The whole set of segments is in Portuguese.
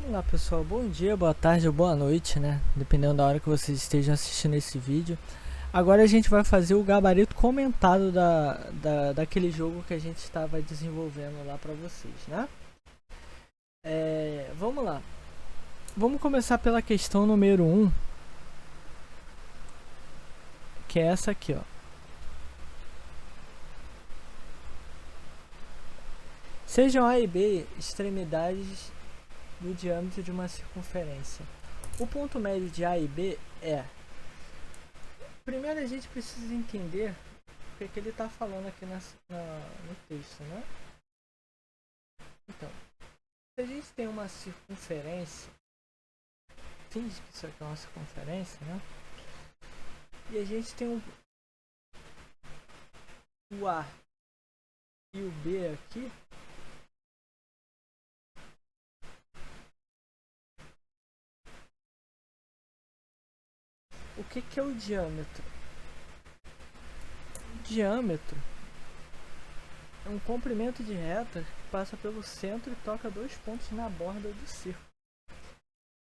Olá pessoal, bom dia, boa tarde ou boa noite, né? Dependendo da hora que vocês estejam assistindo esse vídeo. Agora a gente vai fazer o gabarito comentado daquele jogo que a gente estava desenvolvendo lá para vocês, né? Vamos lá. Vamos começar pela questão número 1, que é essa aqui, ó. Sejam A e B extremidades do diâmetro de uma circunferência. O ponto médio de A e B é... Primeiro a gente precisa entender o que ele está falando aqui no texto, né? Então, se a gente tem uma circunferência, finge que isso aqui é uma circunferência, né? E a gente tem o A e o B aqui. O que é o diâmetro? O diâmetro é um comprimento de reta que passa pelo centro e toca dois pontos na borda do círculo.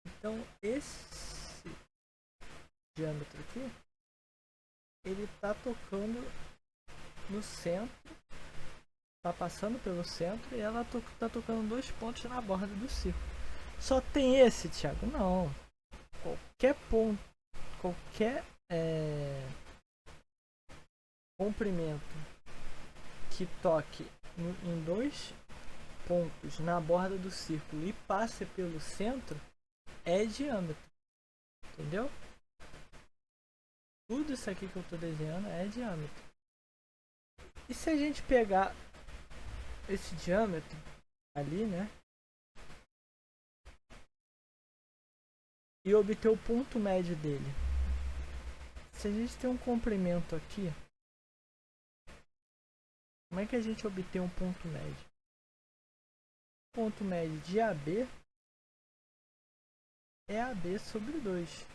Então, esse diâmetro aqui, ele está tocando no centro, está passando pelo centro e ela está tocando dois pontos na borda do círculo. Só tem esse, Thiago? Não. Qualquer ponto, qualquer comprimento que toque em dois pontos na borda do círculo e passe pelo centro é diâmetro, entendeu? Tudo isso aqui que eu estou desenhando é diâmetro. E se a gente pegar esse diâmetro ali, né, e obter o ponto médio dele? Se a gente tem um comprimento aqui, como é que a gente obtém um ponto médio? O ponto médio de AB é AB sobre 2.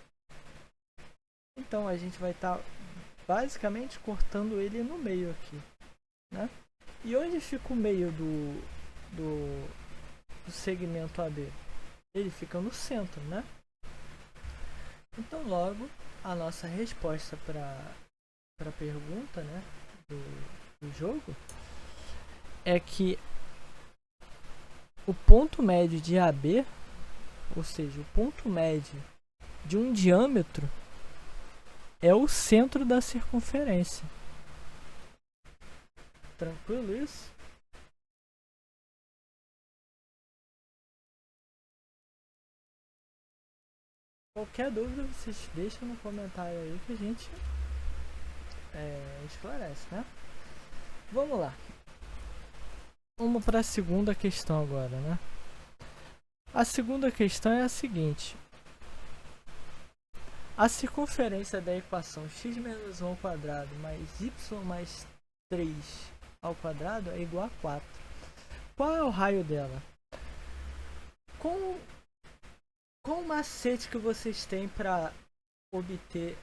Então a gente vai estar basicamente cortando ele no meio aqui, né? E onde fica o meio do segmento AB? Ele fica no centro, né? Então logo a nossa resposta para a pergunta, né, do jogo é que o ponto médio de AB, ou seja, o ponto médio de um diâmetro, é o centro da circunferência. Tranquilo isso? Qualquer dúvida vocês deixam no comentário aí que a gente esclarece, né? Vamos lá. Vamos para a segunda questão agora, né? A segunda questão é a seguinte. A circunferência da equação x menos 1 ao quadrado mais y mais 3 ao quadrado é igual a 4. Qual é o raio dela? Qual o macete que vocês têm para obter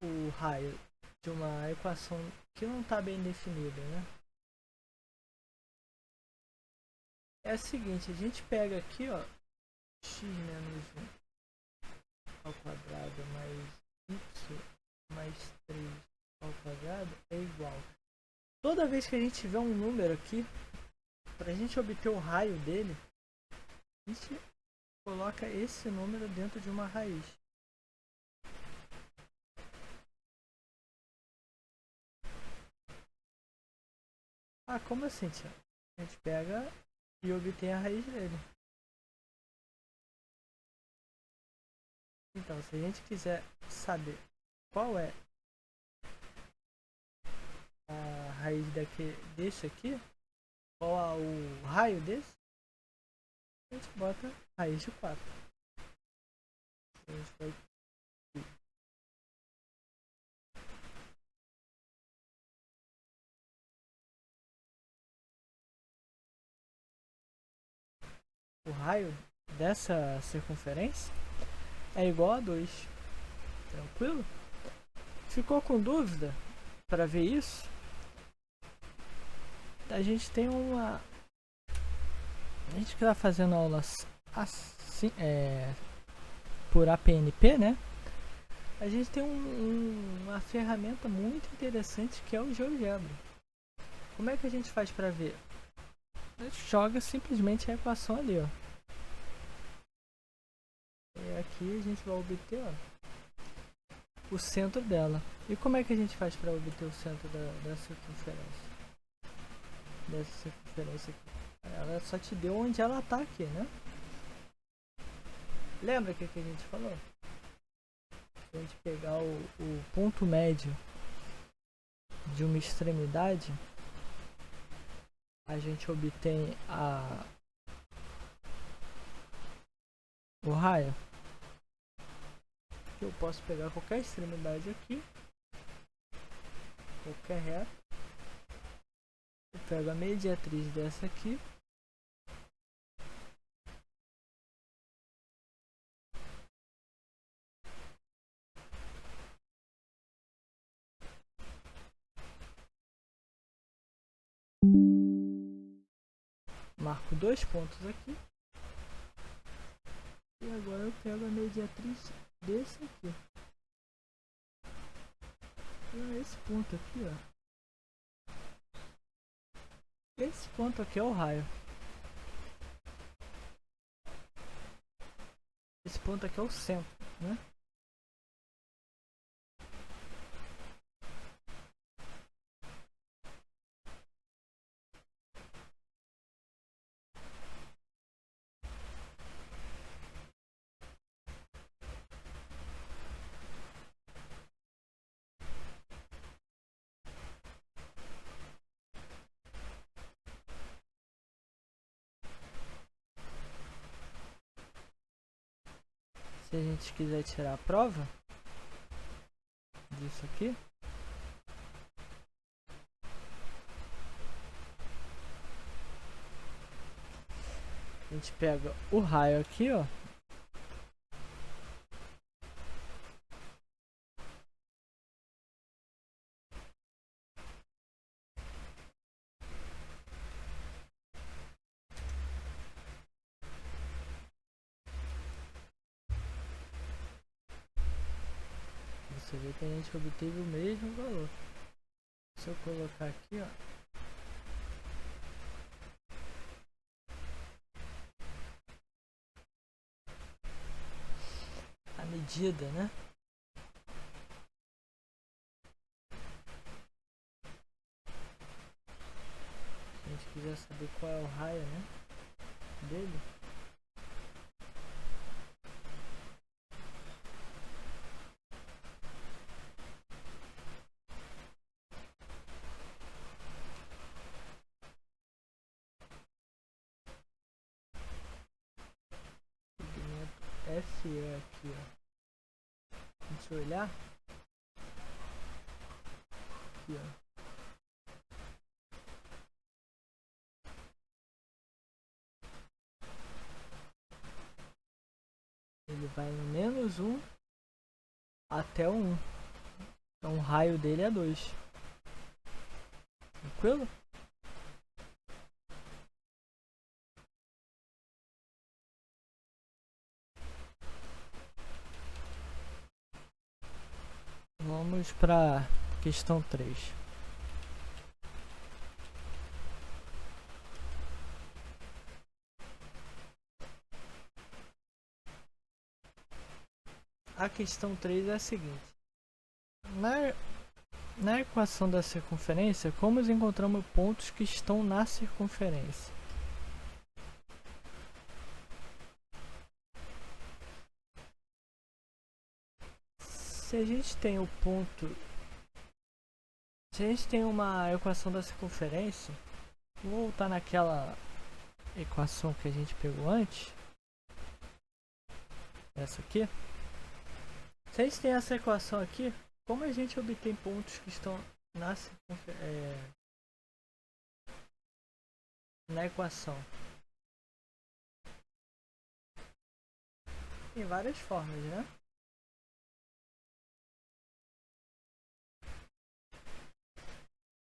o raio de uma equação que não está bem definida, né? É o seguinte, a gente pega aqui, ó, x menos 1 ao quadrado mais y mais 3 ao quadrado é igual. Toda vez que a gente tiver um número aqui, para a gente obter o raio dele, a gente coloca esse número dentro de uma raiz. Ah, como assim, tia? A gente pega e obtém a raiz dele. Então, se a gente quiser saber qual é a raiz desse aqui, qual é o raio desse, a gente bota raiz de 4. A gente vai... O raio dessa circunferência é igual a 2. Tranquilo? Ficou com dúvida para ver isso? A gente tem uma... A gente que está fazendo aulas por APNP, né? A gente tem uma ferramenta muito interessante que é o GeoGebra. Como é que a gente faz para ver? A gente joga simplesmente a equação ali, ó. E aqui a gente vai obter, ó, o centro dela. E como é que a gente faz para obter o centro da circunferência? Dessa circunferência aqui. Ela só te deu onde ela tá aqui, né? Lembra o que a gente falou? Se a gente pegar o ponto médio de uma extremidade, a gente obtém o raio. Eu posso pegar qualquer extremidade aqui, qualquer reta. Eu pego a mediatriz dessa aqui. Marco 2 pontos aqui. E agora eu pego a mediatriz desse aqui. E esse ponto aqui, ó. Esse ponto aqui é o raio. Esse ponto aqui é o centro, né? Se a gente quiser tirar a prova disso aqui, a gente pega o raio aqui, ó. Você vê que a gente obteve o mesmo valor. Se eu colocar aqui, ó, a medida, né? Se a gente quiser saber qual é o raio, né, dele, segmento FE aqui, ó. A gente olhar aqui, ó. Ele vai no menos 1 até o 1. Então o raio dele é 2. Tranquilo? Vamos para questão 3. A questão 3 é a seguinte. Na equação da circunferência, como encontramos pontos que estão na circunferência? Se a gente tem o ponto... Se a gente tem uma equação da circunferência, vou voltar naquela equação que a gente pegou antes. Essa aqui. Se a gente tem essa equação aqui, como a gente obtém pontos que estão na equação? Tem várias formas, né?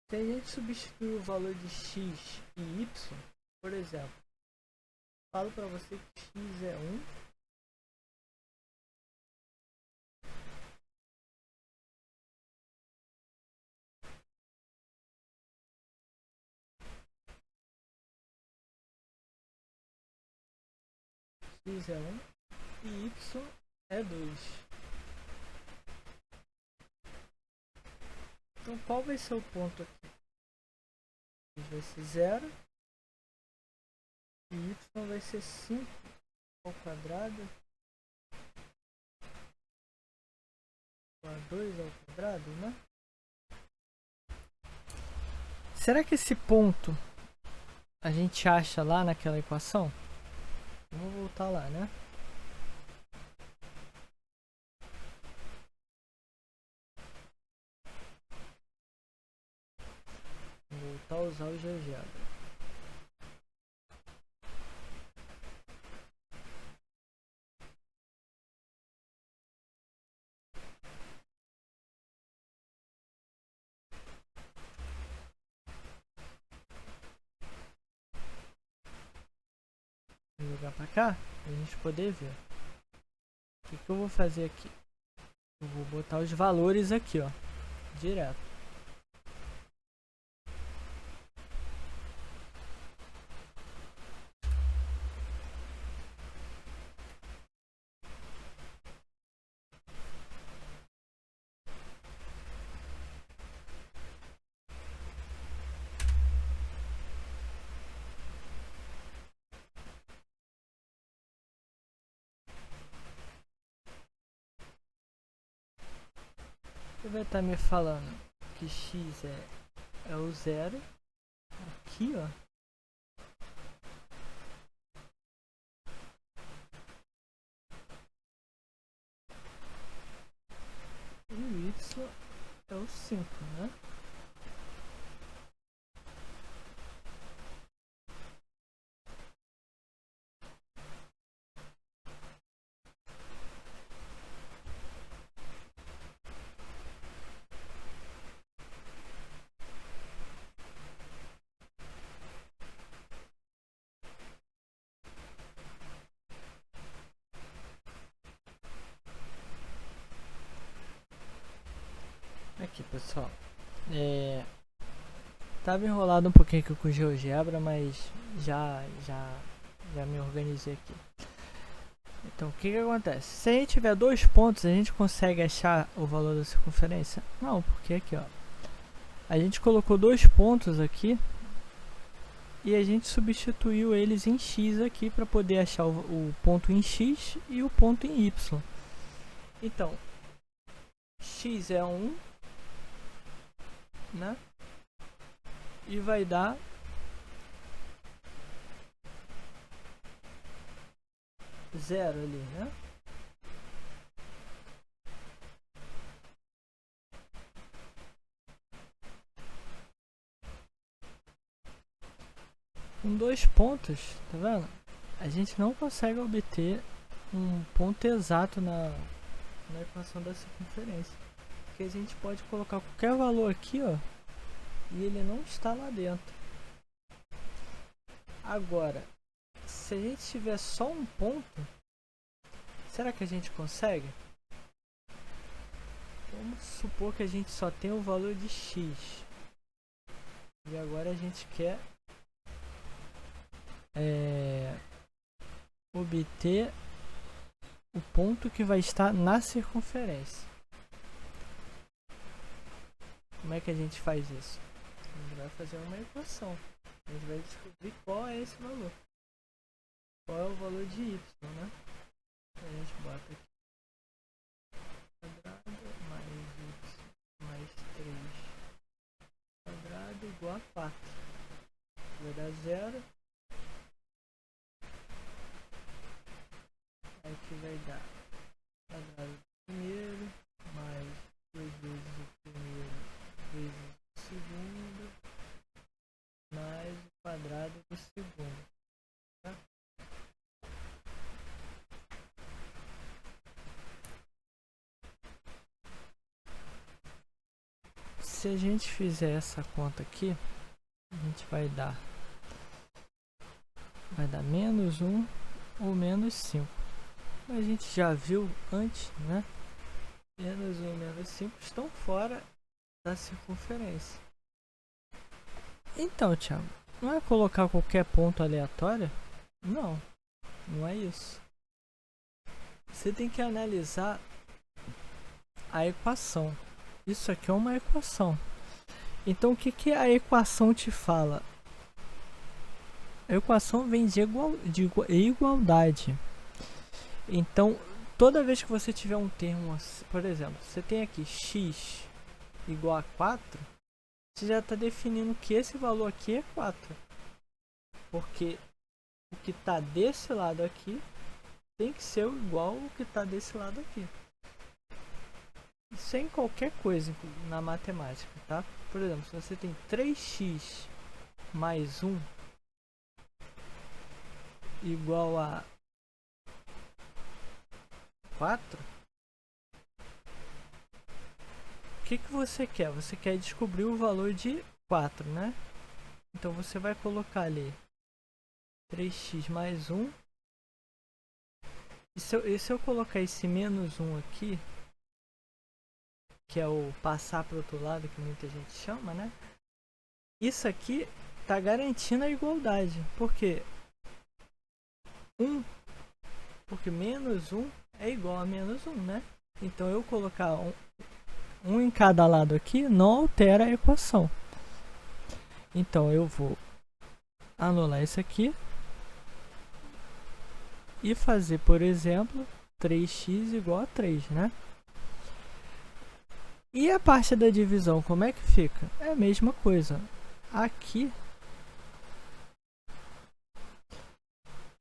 Se a gente substituir o valor de x e y, por exemplo, falo para você que x é 1 x é 1 e y é 2. Então qual vai ser o ponto aqui? X vai ser 0 e y vai ser 5 ao quadrado a 2 ao quadrado, né? Será que esse ponto a gente acha lá naquela equação? Vamos voltar lá, né? Vou voltar a usar o GeoGebra. Vou jogar pra cá pra gente poder ver. O que eu vou fazer aqui? Eu vou botar os valores aqui, ó, direto. Ele vai estar me falando que x é o 0. Aqui, ó. E o y é o 5, né? Aqui, pessoal. Tava enrolado um pouquinho aqui com o GeoGebra, mas já me organizei aqui. Então, o que acontece? Se a gente tiver 2 pontos, a gente consegue achar o valor da circunferência? Não, porque aqui, ó, a gente colocou 2 pontos aqui e a gente substituiu eles em x aqui para poder achar o ponto em x e o ponto em y. Então, x é 1, né? E vai dar 0 ali, né? Com 2 pontos, tá vendo? A gente não consegue obter um ponto exato na equação da circunferência. Porque a gente pode colocar qualquer valor aqui, ó, e ele não está lá dentro. Agora, se a gente tiver só um ponto, será que a gente consegue? Vamos supor que a gente só tem o valor de x. E agora a gente quer obter o ponto que vai estar na circunferência. Como é que a gente faz isso? A gente vai fazer uma equação. A gente vai descobrir qual é esse valor. Qual é o valor de y, né? A gente bota aqui quadrado mais y mais 3 quadrado igual a 4. Vai dar 0. Aqui vai dar quadrado do primeiro mais 2 vezes o primeiro vezes o segundo mais o quadrado do segundo. Tá? Se a gente fizer essa conta aqui, a gente vai dar menos 1 ou menos 5. A gente já viu antes, né? Menos 1 e menos 5 estão fora da circunferência. Então, Thiago, não é colocar qualquer ponto aleatório? Não, não é isso. você tem que analisar a equação. Isso aqui é uma equação. Então o que, que a equação te fala? A equação vem de igualdade. Então toda vez que você tiver um termo, por exemplo, você tem aqui x igual a 4, você já está definindo que esse valor aqui é 4. Porque o que está desse lado aqui tem que ser igual ao que está desse lado aqui. Sem qualquer coisa na matemática, tá? Por exemplo, se você tem 3x mais 1 igual a 4, o que você quer? Você quer descobrir o valor de 4, né? Então você vai colocar ali 3x mais 1. E se eu colocar esse menos 1 aqui, que é o passar para o outro lado, que muita gente chama, né? Isso aqui está garantindo a igualdade. Por quê? Porque menos 1 é igual a menos 1, né? Então eu colocar um em cada lado aqui não altera a equação. Então eu vou anular isso aqui e fazer, por exemplo, 3x igual a 3, né? E a parte da divisão, como é que fica? É a mesma coisa. Aqui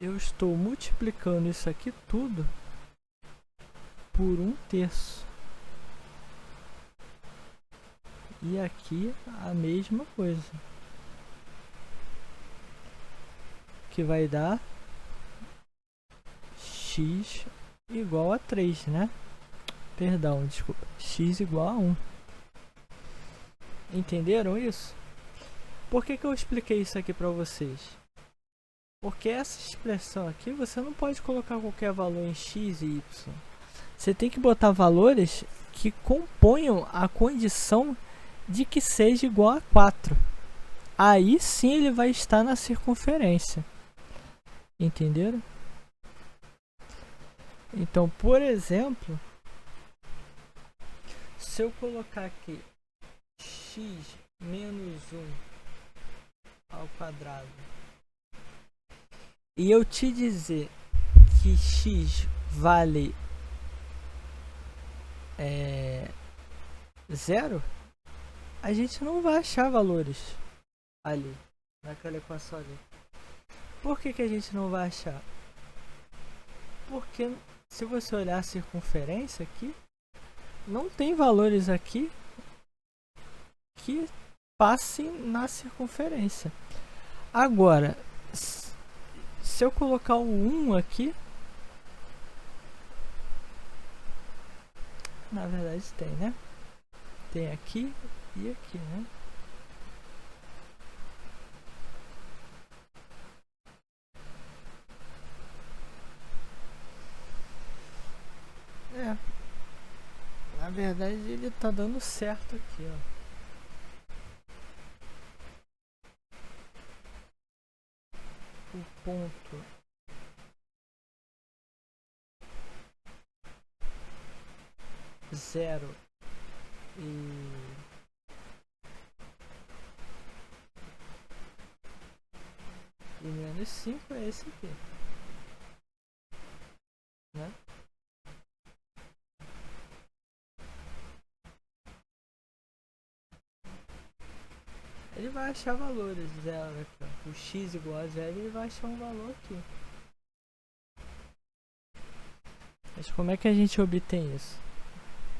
eu estou multiplicando isso aqui tudo por 1/3. E aqui a mesma coisa. Que vai dar x igual a 3, né? Perdão, desculpa. X igual a 1. Entenderam isso? Por que eu expliquei isso aqui para vocês? Porque essa expressão aqui você não pode colocar qualquer valor em x e y. Você tem que botar valores que componham a condição de que seja igual a 4. Aí sim ele vai estar na circunferência. Entenderam? Então, por exemplo, se eu colocar aqui x menos 1 ao quadrado e eu te dizer que x vale 0, a gente não vai achar valores ali, naquela equação ali. Por que a gente não vai achar? Porque se você olhar a circunferência aqui, não tem valores aqui que passem na circunferência. Agora, se eu colocar o 1 aqui, na verdade tem, né? Tem aqui e aqui, né? Na verdade ele tá dando certo aqui, ó. O ponto zero e menos 5 é esse aqui, né? Ele vai achar valores zero aqui, ó. O x igual a 0, ele vai achar um valor aqui. Mas como é que a gente obtém isso?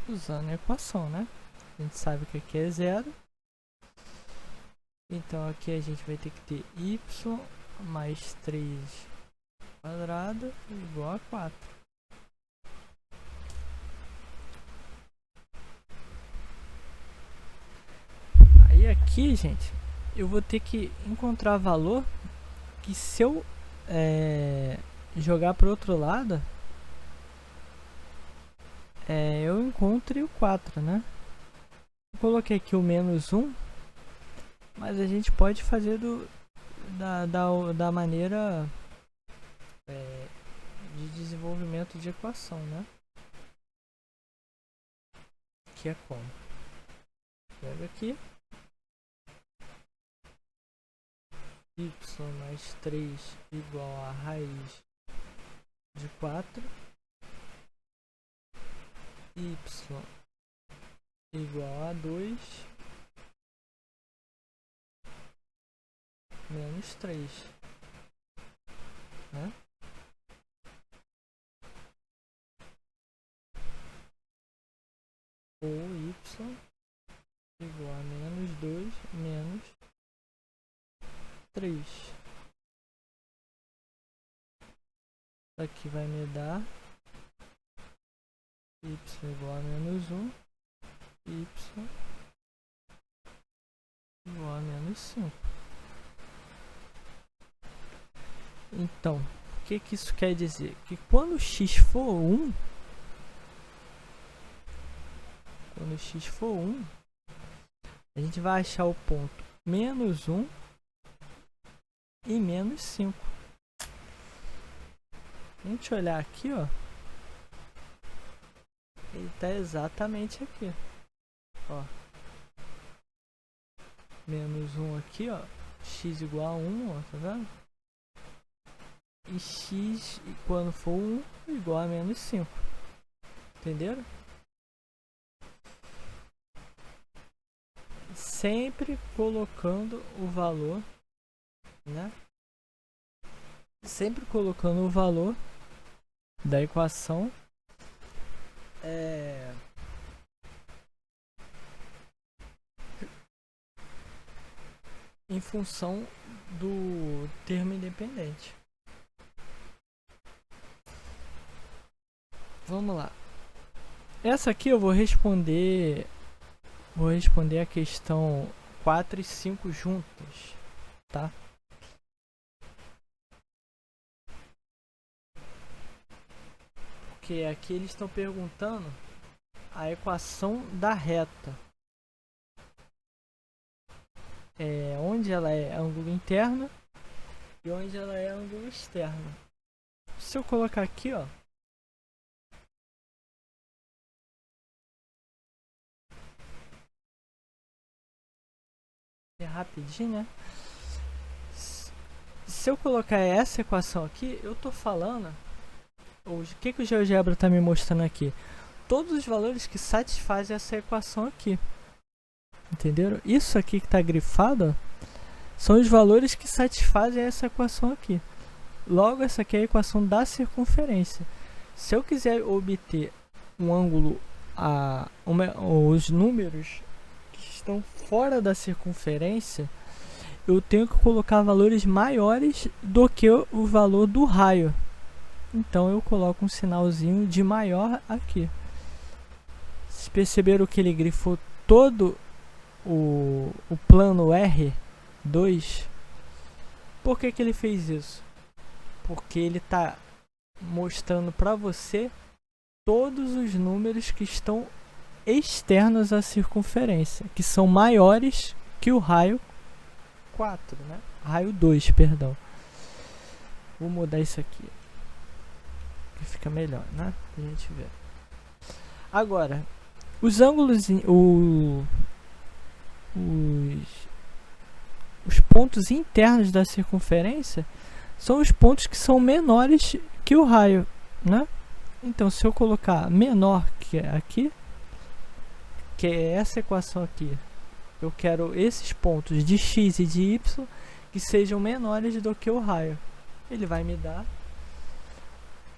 Usando a equação, né? A gente sabe que aqui é 0. Então aqui a gente vai ter que ter y mais 3 quadrado igual a 4. Aí aqui, gente, eu vou ter que encontrar valor que se eu jogar para o outro lado, eu encontre o 4, né? Eu coloquei aqui o menos 1, mas a gente pode fazer da maneira de desenvolvimento formato de equação, né? Que é como? Pega aqui. Y mais 3 igual a raiz de 4. Y igual a 2 menos 3, né? Ou y igual a menos 2 menos 3. Aqui vai me dar y igual a menos 1, y igual a menos 5. Então, o que isso quer dizer? Que quando x for 1, a gente vai achar o ponto menos 1 e menos 5. A gente olhar aqui, ó, ele está exatamente aqui, ó, menos 1 aqui, ó, x igual a 1, ó, tá vendo? E x, quando for 1, igual a menos 5, entenderam? Sempre colocando o valor, né? Sempre colocando o valor da equação em função do termo independente. Vamos lá. Essa aqui eu vou responder a questão 4 e 5 juntas, tá? Porque aqui eles estão perguntando a equação da reta. Onde ela é ângulo interno e onde ela é ângulo externo. Se eu colocar aqui, ó, é rapidinho, né? Se eu colocar essa equação aqui, eu tô falando o que o GeoGebra está me mostrando aqui? Todos os valores que satisfazem essa equação aqui. Entenderam? Isso aqui que está grifado, ó, são os valores que satisfazem essa equação aqui. Logo, essa aqui é a equação da circunferência. Se eu quiser obter um ângulo, os números que estão fora da circunferência, eu tenho que colocar valores maiores do que o valor do raio. Então eu coloco um sinalzinho de maior aqui. Vocês perceberam que ele grifou todo o plano R2? Por que ele fez isso? Porque ele está mostrando para você todos os números que estão externos à circunferência, que são maiores que o raio 4, né? Raio 2, perdão. Vou mudar isso aqui, que fica melhor, né? Pra gente ver. Agora, os ângulos, os pontos internos da circunferência são os pontos que são menores que o raio, né? Então, se eu colocar menor que aqui, que é essa equação aqui, eu quero esses pontos de x e de y que sejam menores do que o raio. Ele vai me dar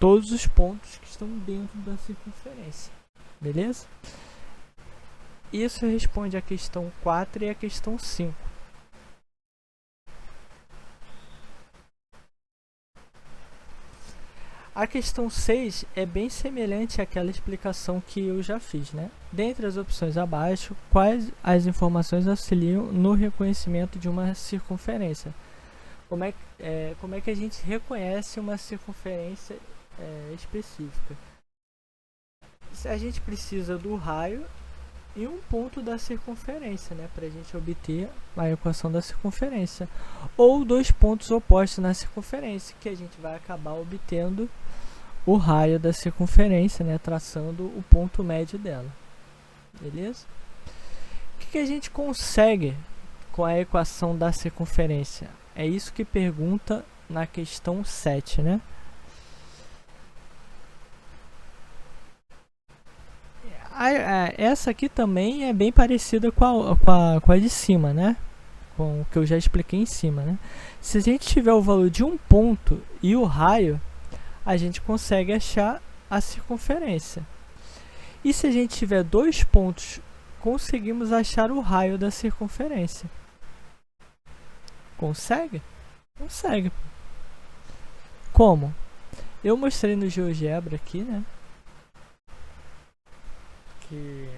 todos os pontos que estão dentro da circunferência. Beleza? Isso responde a questão 4 e a questão 5. A questão 6 é bem semelhante àquela explicação que eu já fiz, né? Dentre as opções abaixo, quais as informações auxiliam no reconhecimento de uma circunferência? Como é que a gente reconhece uma circunferência específica? A gente precisa do raio e um ponto da circunferência, né, para a gente obter a equação da circunferência, ou dois pontos opostos na circunferência, que a gente vai acabar obtendo o raio da circunferência, né, traçando o ponto médio dela. Beleza? O que a gente consegue com a equação da circunferência? É isso que pergunta na questão 7, né? Essa aqui também é bem parecida com a de cima, né? Com o que eu já expliquei em cima, né? Se a gente tiver o valor de um ponto e o raio, a gente consegue achar a circunferência. E se a gente tiver 2 pontos, conseguimos achar o raio da circunferência. Consegue? Consegue. Como? Eu mostrei no GeoGebra aqui, né? Que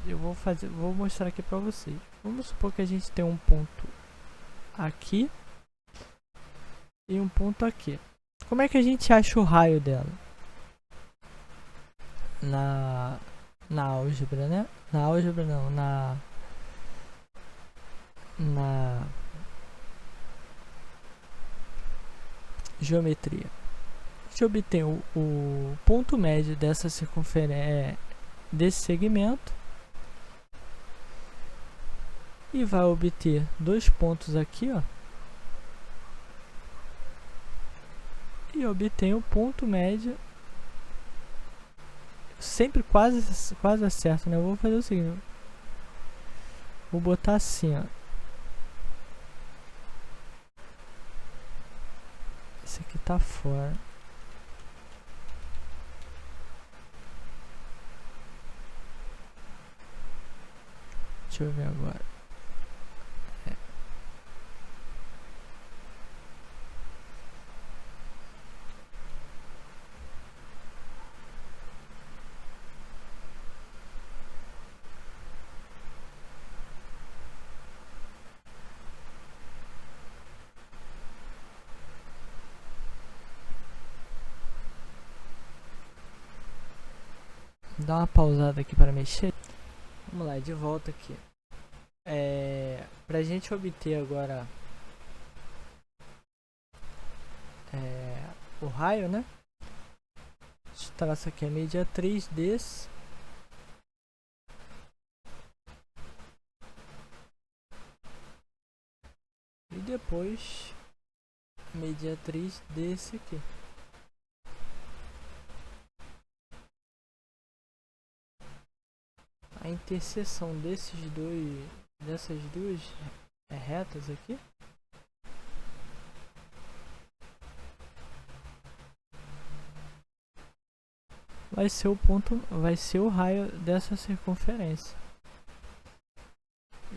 eu vou mostrar aqui para vocês. Vamos supor que a gente tem um ponto aqui e um ponto aqui. Como é que a gente acha o raio dela? Na álgebra, né? Na álgebra não, na geometria. A gente obtém o ponto médio dessa circunferência, desse segmento, e vai obter 2 pontos aqui, ó, e obtém o ponto médio. Sempre quase acerto, né? Eu vou fazer o seguinte, vou botar assim, ó. Esse aqui tá fora. Deixa eu ver agora. Dá uma pausada aqui para mexer. Vamos lá, de volta aqui. Pra gente obter agora o raio, né? A gente traça aqui a mediatriz desse. E depois a mediatriz desse aqui. A interseção dessas duas retas aqui vai ser o ponto, vai ser o raio dessa circunferência.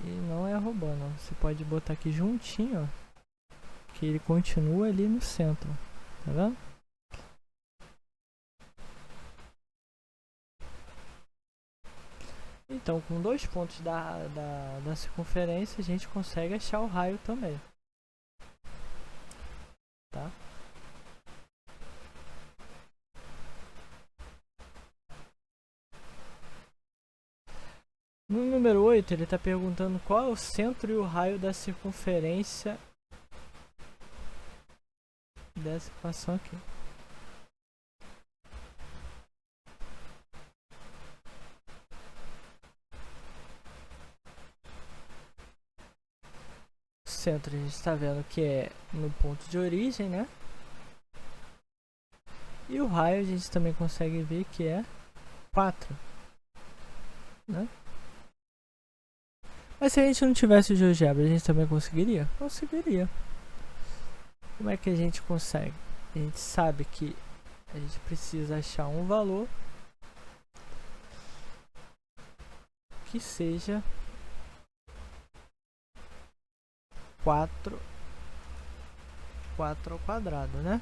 E não é roubando, você pode botar aqui juntinho, ó, que ele continua ali no centro, tá vendo? Então, com 2 pontos da circunferência, a gente consegue achar o raio também. Tá? No número 8, ele está perguntando qual é o centro e o raio da circunferência dessa equação aqui. O centro a gente está vendo que é no ponto de origem, né? E o raio a gente também consegue ver que é 4, né? Mas se a gente não tivesse o GeoGebra, a gente também conseguiria? Conseguiria. Como é que a gente consegue? A gente sabe que a gente precisa achar um valor que seja 4 ao quadrado, né?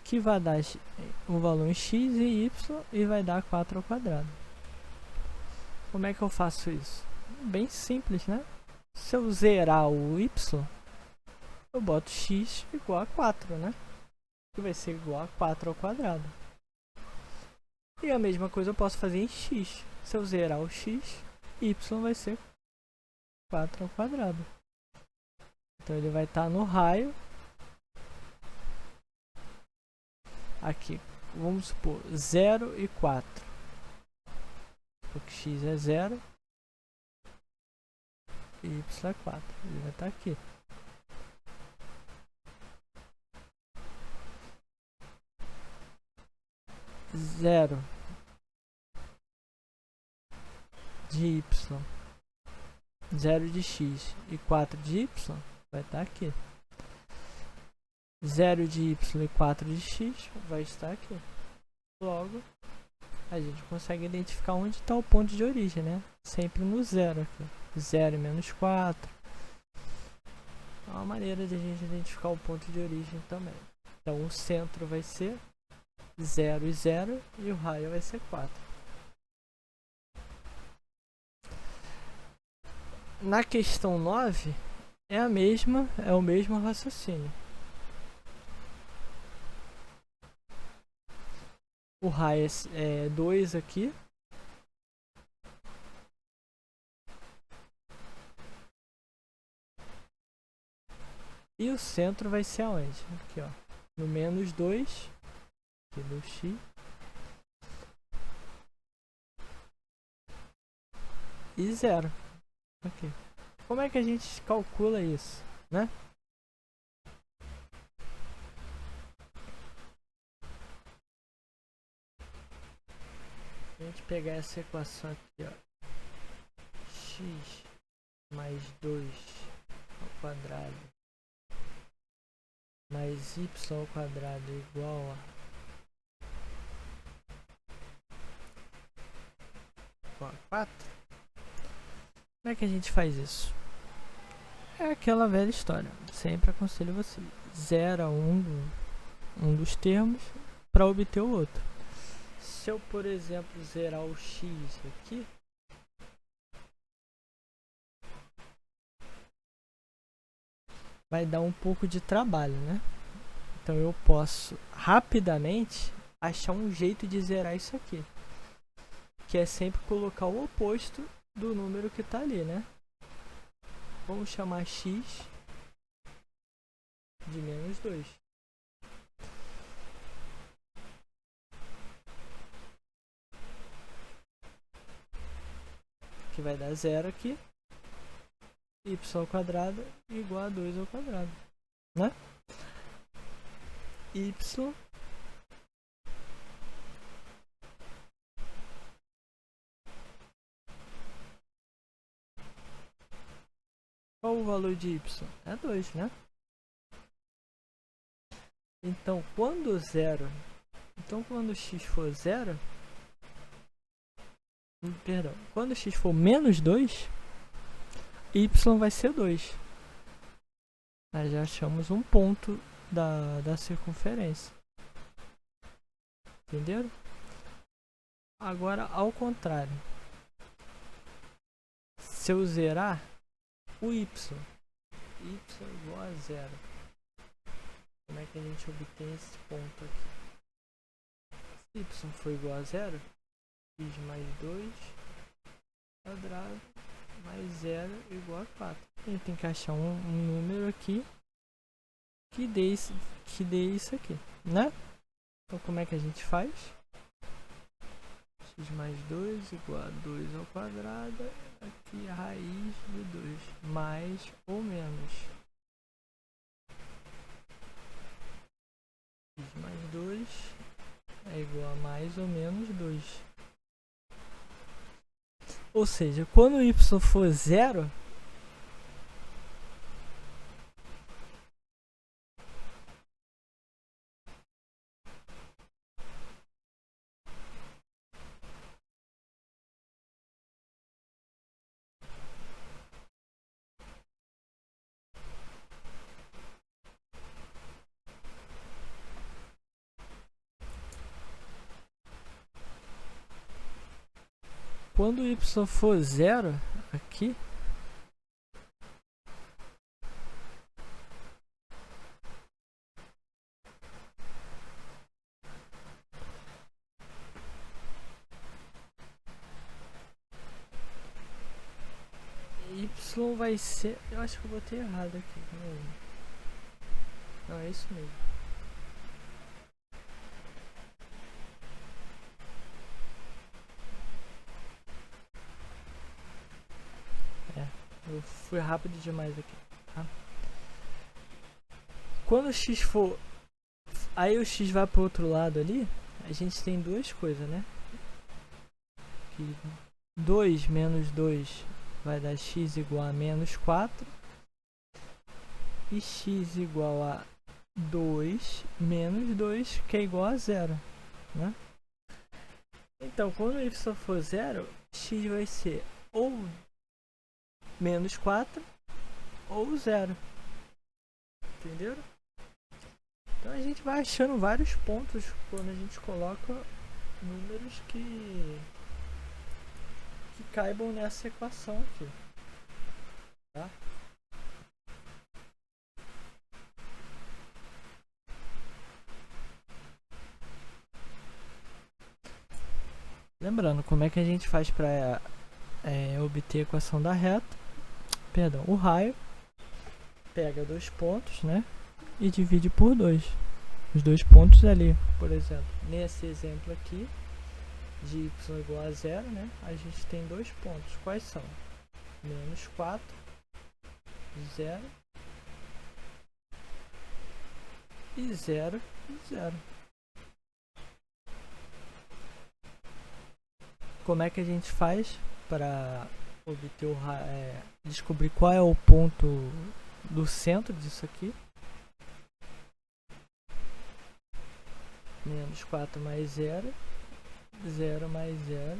Que vai dar um valor em x e y e vai dar 4 ao quadrado. Como é que eu faço isso? Bem simples, né? Se eu zerar o y, eu boto x igual a 4, né? Que vai ser igual a 4 ao quadrado. E a mesma coisa eu posso fazer em x. Se eu zerar o x, y vai ser 4 ao quadrado. Então ele vai estar no raio aqui, vamos supor, 0 e 4. Porque x é 0 e y é 4. Ele vai estar aqui. Zero de y, 0 de x e 4 de y vai estar aqui. 0 de y e 4 de x vai estar aqui. Logo, a gente consegue identificar onde está o ponto de origem, né? Sempre no 0 aqui. 0 e menos 4. É uma maneira de a gente identificar o ponto de origem também. Então, o centro vai ser 0 e 0 e o raio vai ser 4. Na questão 9, é o mesmo raciocínio. O raio é 2 aqui. E o centro vai ser aonde? Aqui, ó. No menos 2. Aqui do x. E 0. Aqui. Como é que a gente calcula isso, né? Se a gente pegar essa equação aqui, ó. X mais 2 ao quadrado mais y ao quadrado igual a 4. Como é que a gente faz isso? É aquela velha história. Sempre aconselho você. Zera um dos termos para obter o outro. Se eu, por exemplo, zerar o x aqui, vai dar um pouco de trabalho, né? Então eu posso rapidamente achar um jeito de zerar isso aqui, que é sempre colocar o oposto do número que está ali, né? Vamos chamar x de menos 2. Que vai dar 0 aqui. Y ao quadrado igual a 2 ao quadrado, né? Y qual o valor de y? É 2, né? Então, quando x for 0, perdão, quando x for menos 2, y vai ser 2. Nós já achamos um ponto da circunferência. Entenderam? Agora, ao contrário. Se eu zerar o y igual a 0, como é que a gente obtém esse ponto aqui? Se y for igual a 0, x mais 2 quadrado mais 0 igual a 4. A gente tem que achar um número aqui que dê isso aqui, né? Então, como é que a gente faz? X mais 2 igual a 2 ao quadrado, aqui a raiz de 2, mais ou menos. X mais 2 é igual a mais ou menos 2. Ou seja, quando o y for 0, quando o y for 0 aqui, y vai ser... Eu acho que eu botei errado aqui. Não, é isso mesmo. Eu fui rápido demais aqui, tá? Quando o x for... Aí o x vai pro outro lado ali, a gente tem duas coisas, né? Que 2 menos 2 vai dar x igual a menos 4. E x igual a 2 menos 2, que é igual a 0, né? Então, quando y for 0, x vai ser ou menos 4 ou 0. Entenderam? Então a gente vai achando vários pontos quando a gente coloca números que caibam nessa equação aqui, tá? Lembrando, como é que a gente faz para obter a equação da reta? Perdão, o raio pega dois pontos, né? E divide por 2. Os dois pontos ali, por exemplo, nesse exemplo aqui, de y igual a 0, né? A gente tem dois pontos. Quais são? Menos 4, 0 e 0 e 0. Como é que a gente faz para obter o descobrir qual é o ponto do centro disso aqui? Menos 4 mais 0, 0 mais 0,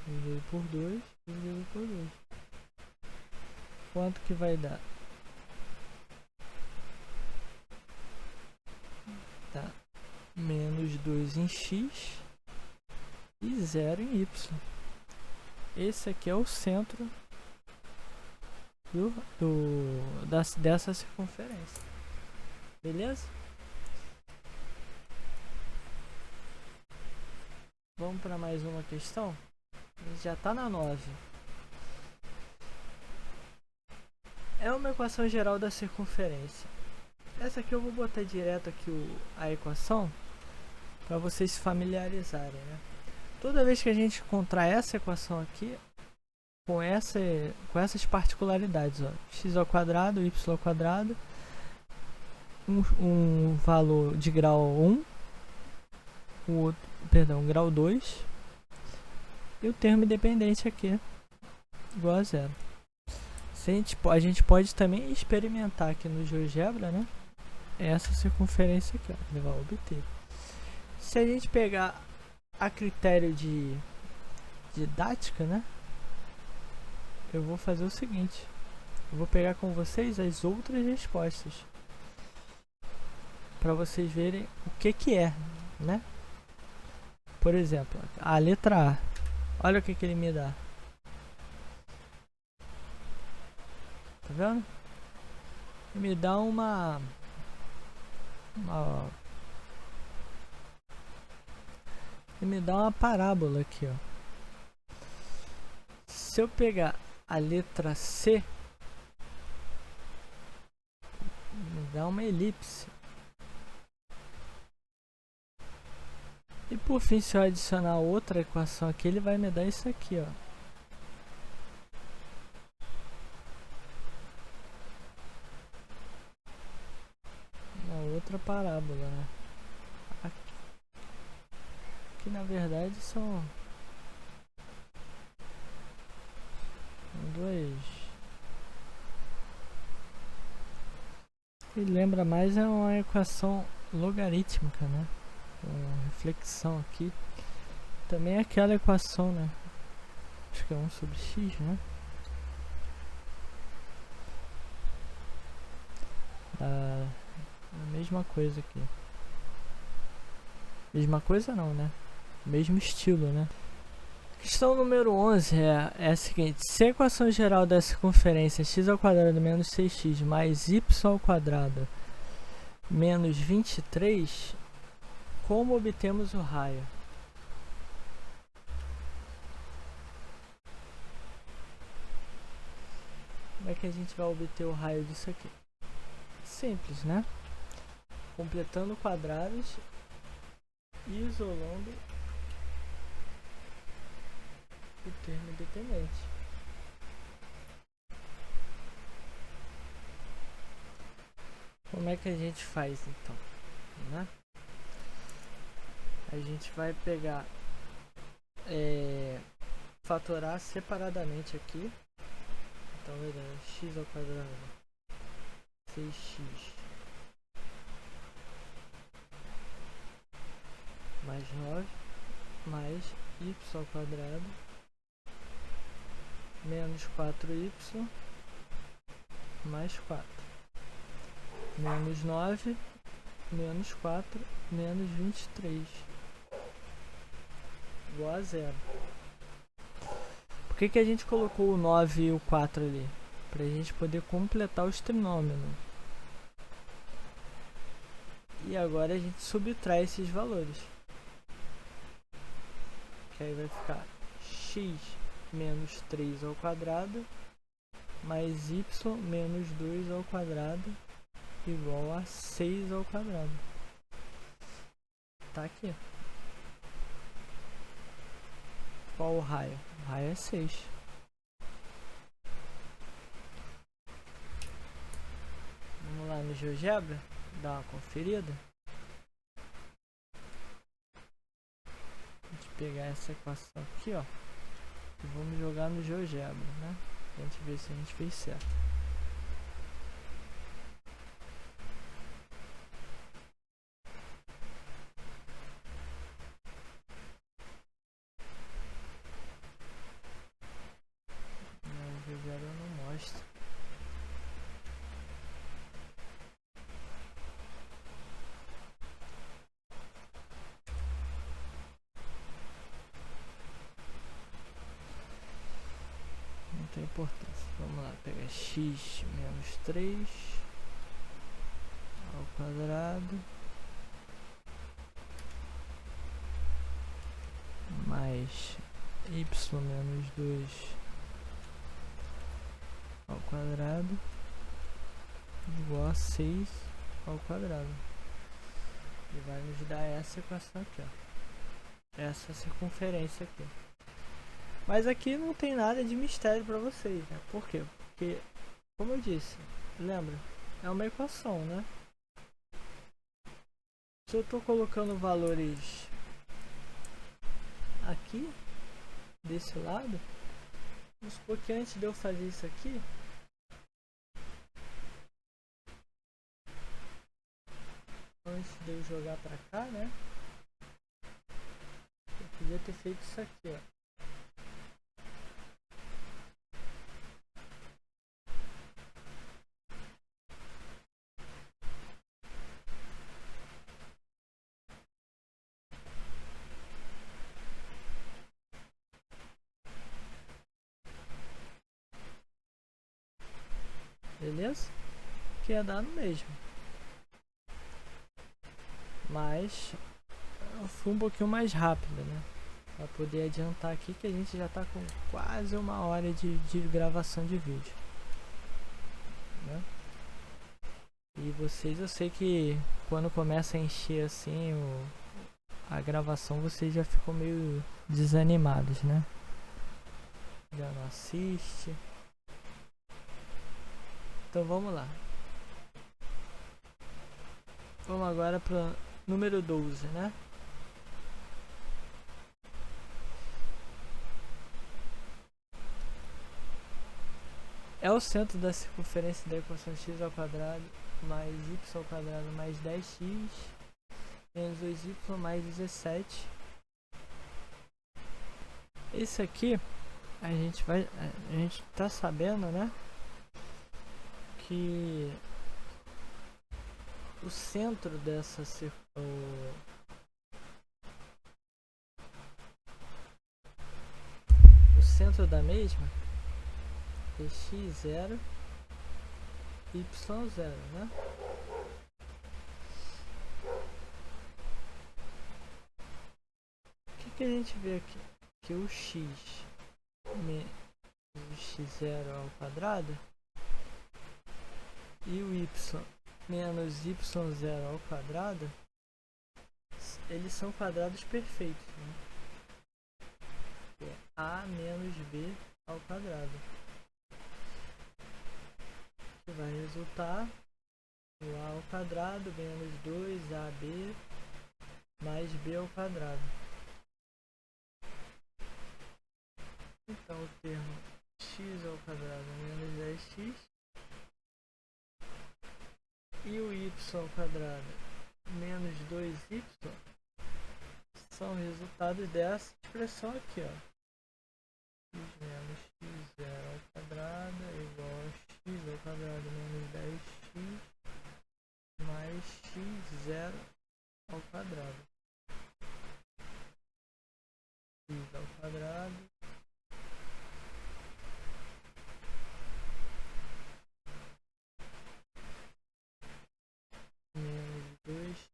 dividido por 2, dividido por 2. Quanto que vai dar? Tá. Menos 2 em x e 0 em y. Esse aqui é o centro dessa circunferência. Beleza? Vamos para mais uma questão? A gente já está na 9. É uma equação geral da circunferência. Essa aqui eu vou botar direto aqui a equação para vocês se familiarizarem, né? Toda vez que a gente encontrar essa equação aqui com essas particularidades, ó, x ao quadrado, y ao quadrado, um valor de grau 1, grau 2, e o termo independente aqui igual a 0. A gente pode também experimentar aqui no GeoGebra, né? Essa circunferência aqui, ó, ele vai obter. Se a gente pegar a critério de didática, né? Eu vou fazer o seguinte: eu vou pegar com vocês as outras respostas para vocês verem o que é, né? Por exemplo, a letra A. Olha o que ele me dá. Tá vendo? Ele me dá ele me dá uma parábola aqui, ó. Se eu pegar a letra C, me dá uma elipse. E por fim, se eu adicionar outra equação aqui, ele vai me dar isso aqui, ó. Uma outra parábola, né? Aqui na verdade são dois. E lembra mais, é uma equação logarítmica, né? Com reflexão aqui. Também é aquela equação, né? Acho que é 1 sobre x, né? A mesma coisa aqui. Mesma coisa não, né? Mesmo estilo, né? Questão número 11 é a seguinte: se a equação geral da circunferência x ao quadrado menos 6x mais y ao quadrado menos 23, como obtemos o raio? Como é que a gente vai obter o raio disso aqui? Simples, né? Completando quadrados e isolando o termo independente. Como é que a gente faz então, né? A gente vai pegar, fatorar separadamente aqui. Então vai dar x ao quadrado 6x mais 9 mais y ao quadrado menos 4y mais 4 menos 9 menos 4 menos 23 igual a 0. Por que a gente colocou o 9 e o 4 ali? Para a gente poder completar os trinôminos. E agora a gente subtrai esses valores. Que aí vai ficar x menos 3 ao quadrado mais y menos 2 ao quadrado igual a 6 ao quadrado. Tá aqui. Qual o raio? O raio é 6. Vamos lá no GeoGebra, dar uma conferida. A gente pegar essa equação aqui, ó, e vamos jogar no GeoGebra, né? Pra gente ver se a gente fez certo. No GeoGebra não mostra. Não tem importância. Vamos lá, pegar x menos 3 ao quadrado mais y menos 2 ao quadrado igual a 6 ao quadrado. E vai nos dar essa equação aqui, ó. Essa circunferência aqui. Mas aqui não tem nada de mistério para vocês, né? Por quê? Porque, como eu disse, lembra? É uma equação, né? Se eu estou colocando valores aqui, desse lado, vamos supor que antes de eu fazer isso aqui, antes de eu jogar para cá, né? Eu podia ter feito isso aqui, ó. Beleza? Que ia dar no mesmo. Mas eu fui um pouquinho mais rápido, né? Pra poder adiantar aqui que a gente já tá com quase 1 hora de gravação de vídeo, né? E vocês, eu sei que quando começa a encher assim a gravação, vocês já ficam meio desanimados, né? Já não assiste. Então vamos lá. Vamos agora para número 12, né? É o centro da circunferência da equação x ao quadrado mais y ao quadrado mais 10x menos 2y mais 17. Esse aqui a gente tá sabendo, né? Que o centro dessa o centro da mesma é x0 y0, né? O que a gente vê aqui? Que o x x0 ao quadrado e o y menos y0 ao quadrado, eles são quadrados perfeitos, né? for a menos b ao quadrado, que vai resultar no a ao quadrado menos 2ab mais b ao quadrado. Então o termo x ao quadrado menos 10x e o y ao quadrado menos 2y são resultados dessa expressão aqui, ó. X menos x0 ao quadrado é igual a x ao quadrado menos 10x mais x0 ao quadrado. X ao quadrado menos 2x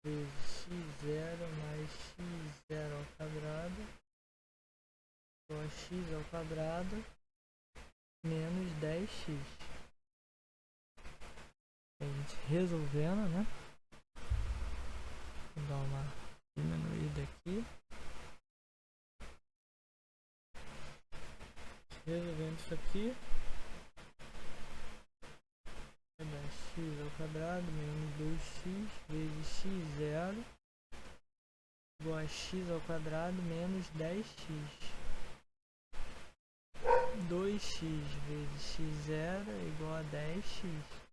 vezes x0 mais x0 ao quadrado igual a x ao quadrado menos 10x. A gente resolvendo, né? Vou dar uma diminuída aqui. Resolvendo isso aqui, vai dar x ao quadrado menos 2x vezes x0 igual a x ao quadrado menos 10x. 2x vezes x0 é igual a 10x.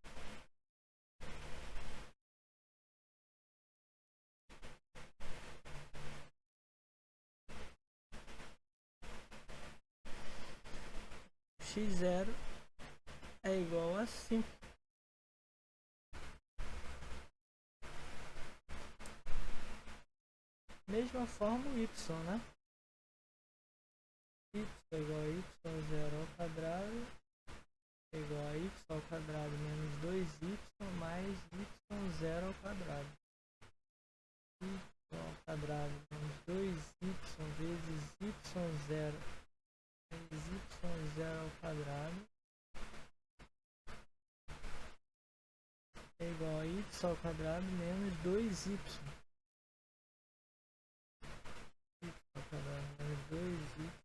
X0 é igual a 5. Mesma forma o y, né? Y é igual a y0 ao quadrado é igual a y ao quadrado menos 2y mais y0 ao quadrado. Y ao quadrado menos 2y vezes y0 vezes y0 ao quadrado é igual a y ao quadrado menos 2y. Y ao quadrado menos 2y.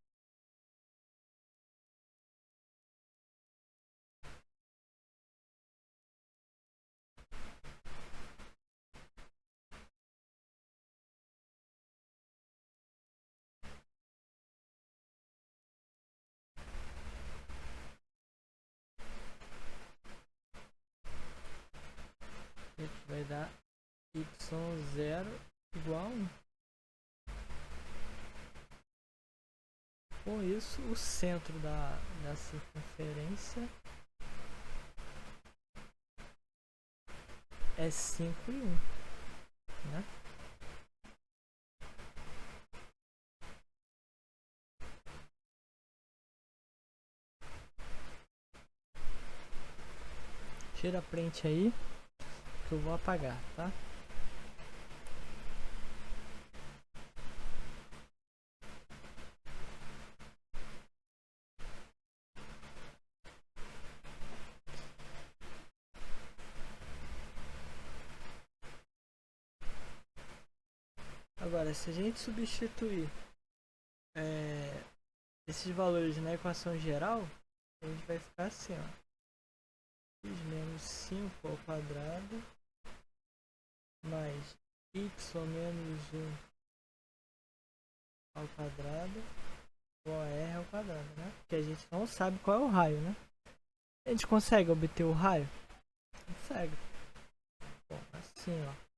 Vai dar y0 igual a 1. Com isso, o centro da circunferência é 5 e 1, né? Tira a print aí, que eu vou apagar, tá? Agora, se a gente substituir esses valores na equação geral, a gente vai ficar assim, ó. X menos 5 ao quadrado mais y menos 1 ao quadrado igual a r ao quadrado, né? Porque a gente não sabe qual é o raio, né? A gente consegue obter o raio? Consegue. Bom, assim, ó.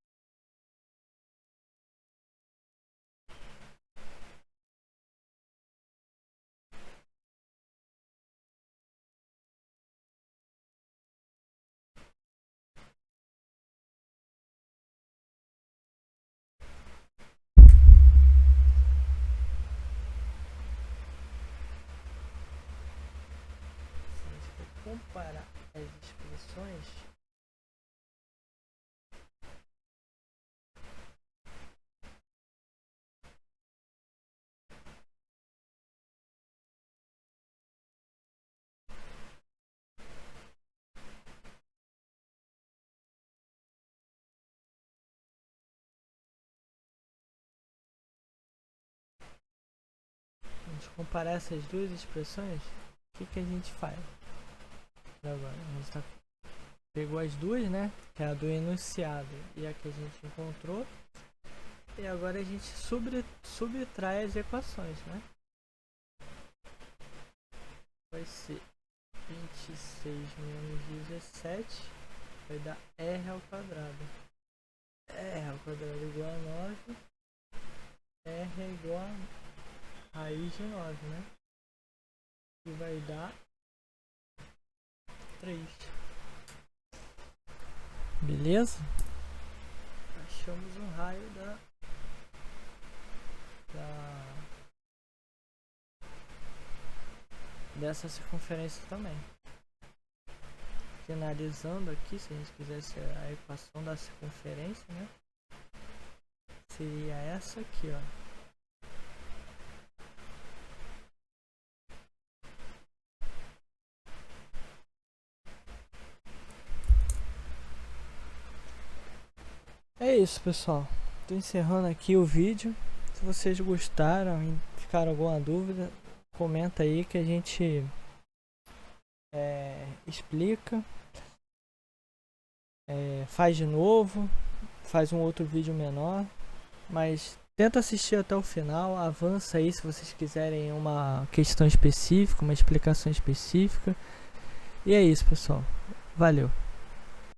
Se a gente for comparar as expressões, gente comparar essas duas expressões, o que, que a gente faz? Agora, a gente pegou as duas, né? Que é a do enunciado e a que a gente encontrou. E agora a gente subtrai as equações, né? Vai ser 26 menos 17 vai dar R ao quadrado. R ao quadrado igual a 9. R é igual a raiz de 9, né? E vai dar 3. Beleza? Achamos um raio dessa circunferência também. Finalizando aqui, se a gente quisesse a equação da circunferência, né? Seria essa aqui, ó. É isso, pessoal. Tô encerrando aqui o vídeo. Se vocês gostaram e ficaram alguma dúvida, comenta aí que a gente explica, faz de novo, faz um outro vídeo menor, mas tenta assistir até o final, avança aí se vocês quiserem uma questão específica, uma explicação específica. E é isso, pessoal. Valeu!